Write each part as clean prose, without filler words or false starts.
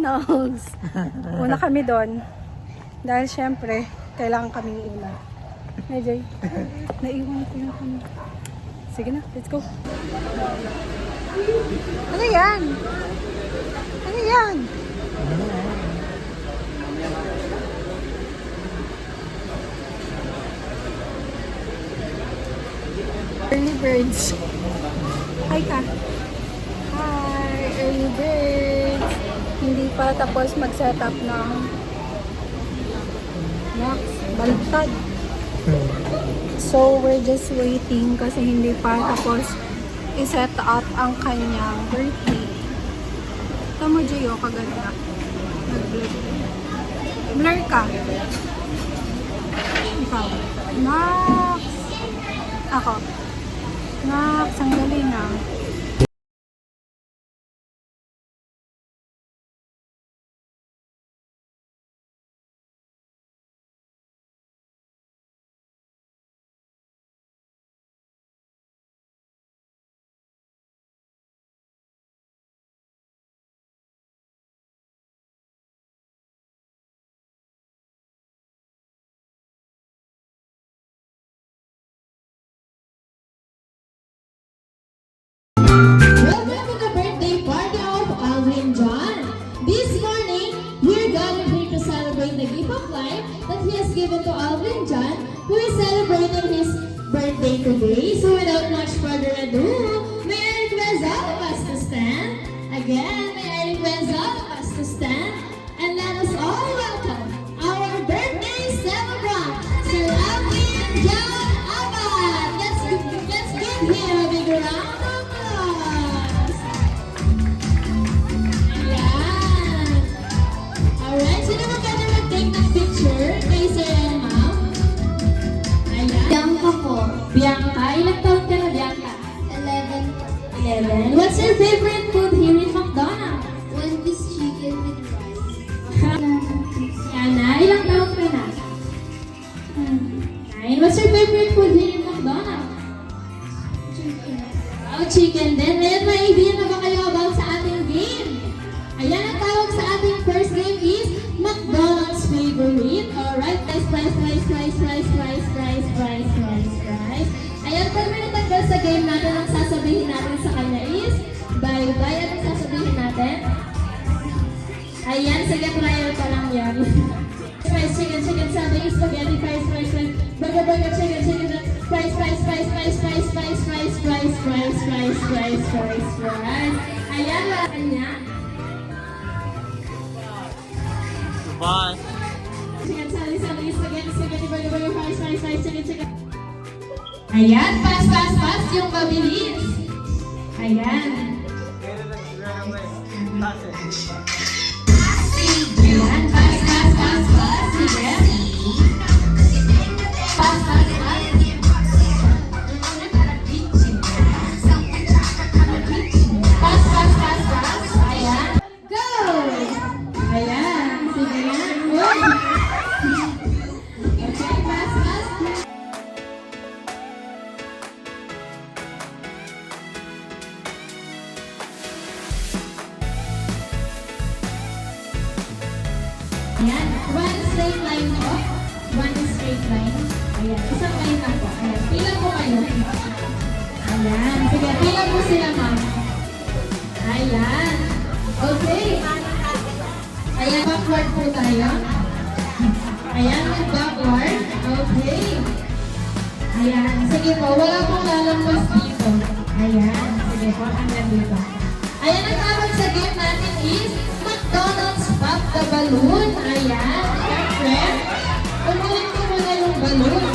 McDonald's. Una kami doon. Dahil syempre, kailangan kaming una. Medyo, naiwan ko yung kami. Sige na, let's go. Ano yan? Ano yan? Early birds. Hi ka. Hi, early birds. Hindi pa tapos mag-set up ng baltad. So, we're just waiting kasi hindi pa tapos i-set up ang kanyang birthday. Ito mo, Gio, kaganda. Nag-blur. Blur ka. Ikaw. Max! Ako. Max, ang galing ah. Given to Alvin John, who is celebrating his birthday today. So without much further ado, may I request all of us to stand. Again, may I request all of us to stand and let us all welcome our birthday celebrant, Sir Alvin John Abad. Let's give him a big round of applause. Ayan. Alright, sino ba pwede mag-take ng picture? Bianca, ilang taon ka na, Bianca? 11. What's your favorite food here in McDonald's? One piece chicken with rice. Yana, ilang taon ka na? 9. What's your favorite food here in McDonald's? Chicken. Oh, chicken din. Ayan, may idea na ba kayo about sa ating game? Ayan, ang tawag sa ating first game is McDonald's favorite. Alright, price. Ayan, pag may natanggal sa game natin, ang sasabihin natin sa kanya is bye-bye. At ang sasabihin natin? Ayan, sige, trial pa lang yan. Fries, chicken, sandwich, spaghetti, fries, burger, chicken, fries. Ayan, wala kanya. Bye. Chicken, sandwich, spaghetti, burger, fries, chicken. Ayan, fast yung mabilis. Ayan. Ayan, fast. Sige. Fast. Fast. Ayan. Go! Ayan. Sige nga. Okay, fast. Ayan, one straight line po. Ayan, isang line lang po. Ayan, pila po kayo. Ayan, sige, pila po sila, ma'am. Ayan. Okay. Ayan, backward po tayo. Ayan, backward. Okay. Ayan, sige po, wala pong lalampas dito. Ayan, sige po, hanggang dito. Ayan, ang tawag sa game natin is McDonald's Pop the Balloon. Ayan. Siyempre, pumulin ko muna yung balloon.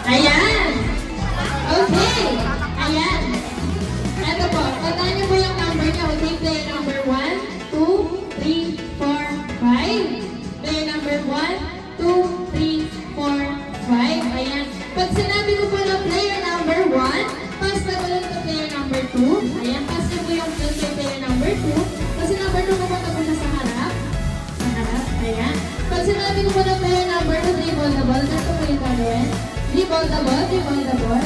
Ayan. Okay. Ayan. Ito po, tandaan niyo po yung number niya. Okay, play number 1, 2, 3, 4, 5. ball the ball, D-ball the ball.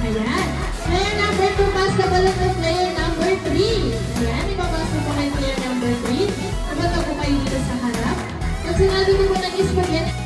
Ayan. Player number 2, pass the ball to player number 3. Ayan, ipapasa po kay player number 3. Kumata po kayo dito sa harap. Pag sinabi ko po ng spaghetti,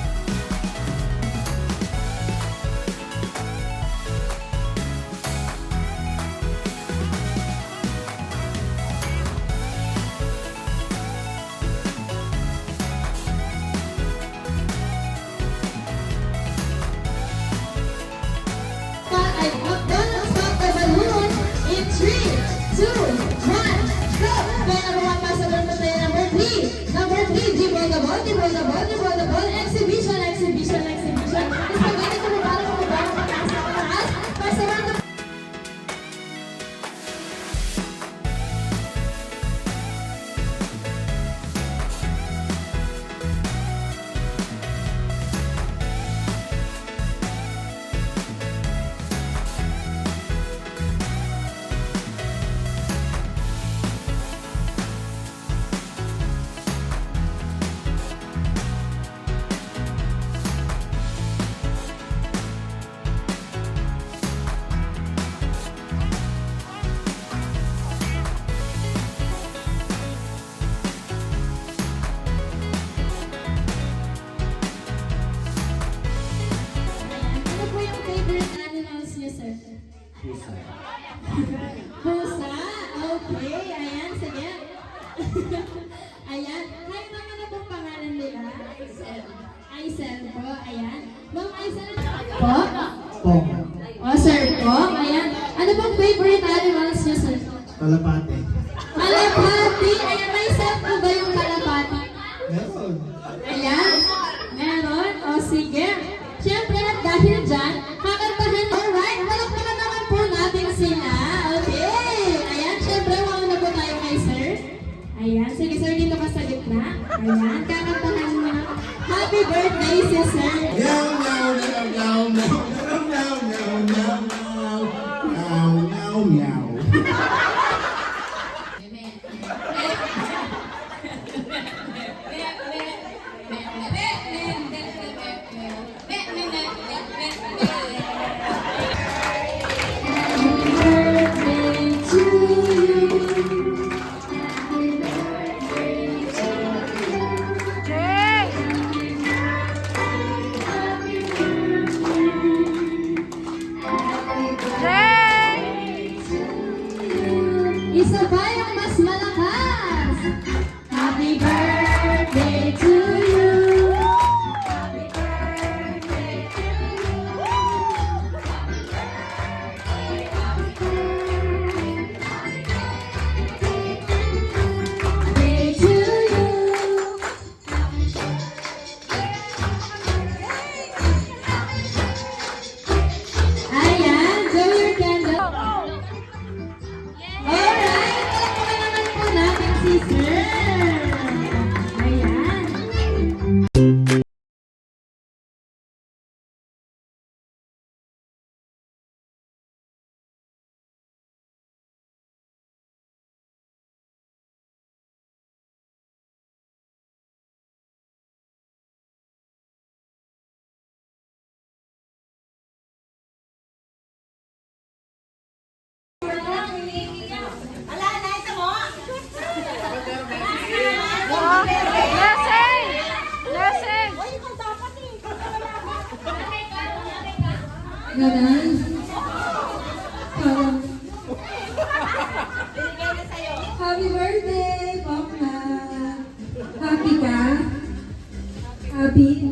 McDonald's pop the balloon in 3, 2, 1, go! Player number 1, pass the ball to player number 3. Number 3, D-ball the ball, D-ball the ball, D-ball the ball. Exhibition, exhibition, exhibition. Spaghetti ko ba? Pataas na pataas. Pass the ball to Ano po yung favorite animals niyo, sir? Pusa. Pusa? Okay, ayan, sige. Ayan. Hi, ma'am, ano pong pangalan nila? Aisel. Aisel po, ayan. Ma'am Aisel, po? Pong. O, sir po, ayan. Ano pong favorite animals niyo, sir? Kalapate. Kalapati! Ayan, may set po ba yung kalapati? Meron. Ayan. Meron? O, sige. Siyempre, at dahil dyan, kakantahan. Alright, palakpakan naman po natin sila. Okay. Ayan, siyempre, mauna po tayo kay sir. Ayan, sige sir, dito ka sa gitna. Ayan, kakantahan mo. Happy birthday si sir. Meow, meow, meow, meow, meow, meow, meow, meow, meow, meow, meow. Isa pa yung mas malakas. Happy birthday to you. Happy birthday to you. Day to you. Ayan, blow your candle. Alright, palakpakan naman po natin si Sir. Ayan. Blessing! Blessing! Ganon. Parang, happy birthday, Papa. Happy ka? Happy?